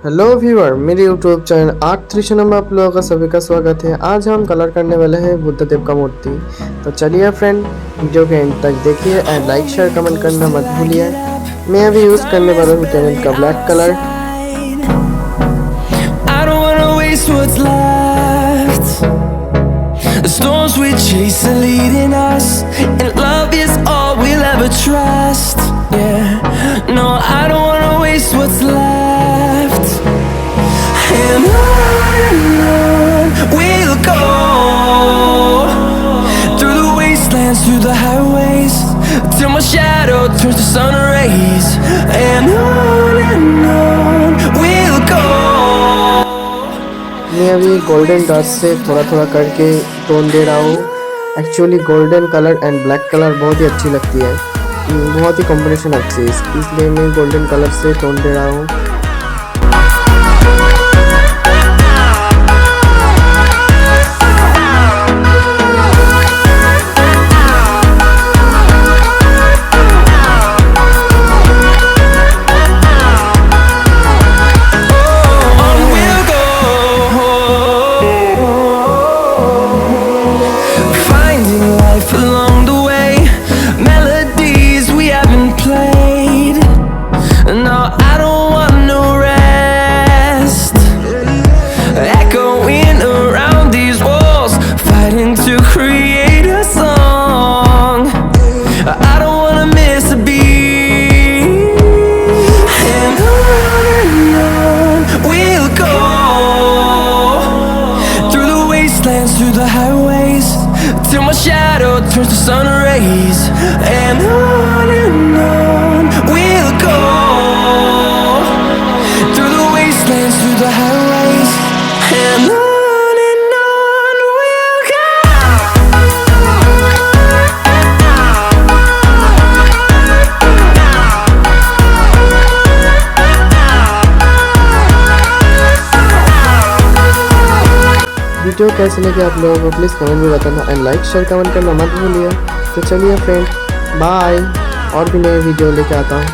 Hello viewer, मेरे YouTube channel art त्रिशूल में आप लोगों का सभी का स्वागत है। आज हम कलर करने वाले हैं बुद्ध देव का मूर्ति। तो चलिए फ्रेंड, वीडियो के एंड तक देखिए एंड लाइक शेयर कमेंट करना मत भूलिए। मैं अभी यूज़ करने वाला हूँ टैनेट का black colour. The storms we chase are leading us, and love is all we'll ever trust. Yeah, no, I don't wanna waste what's left. And on we'll go, through the wastelands, through the highways, till my shadow turns to sun rays. And on we'll go. मैं अभी golden dot से थोड़ा थोड़ा करके tone दे रहा हूँ। Actually golden colour and black colour बहुत ही अच्छी लगती है, बहुत ही कॉम्बिनेशन अच्छी है, इसलिए मैं गोल्डन कलर से टोन दे रहा हूँ। Along the way, melodies we haven't played. No, I don't want no rest. Echoing around these walls, fighting to create a song. I don't wanna miss a beat. And on we'll go, through the wastelands, through the highways, till my shadow turns to sun rays. And on we'll go, through the wastelands, through the highways. And on we'll go. Video कैसे लगे आप लोगों को please comment में बताना and like share comment करना मत भूलिए। तो चलिए फ्रेंड, बाय। और भी नए वीडियो लेके आता हूँ।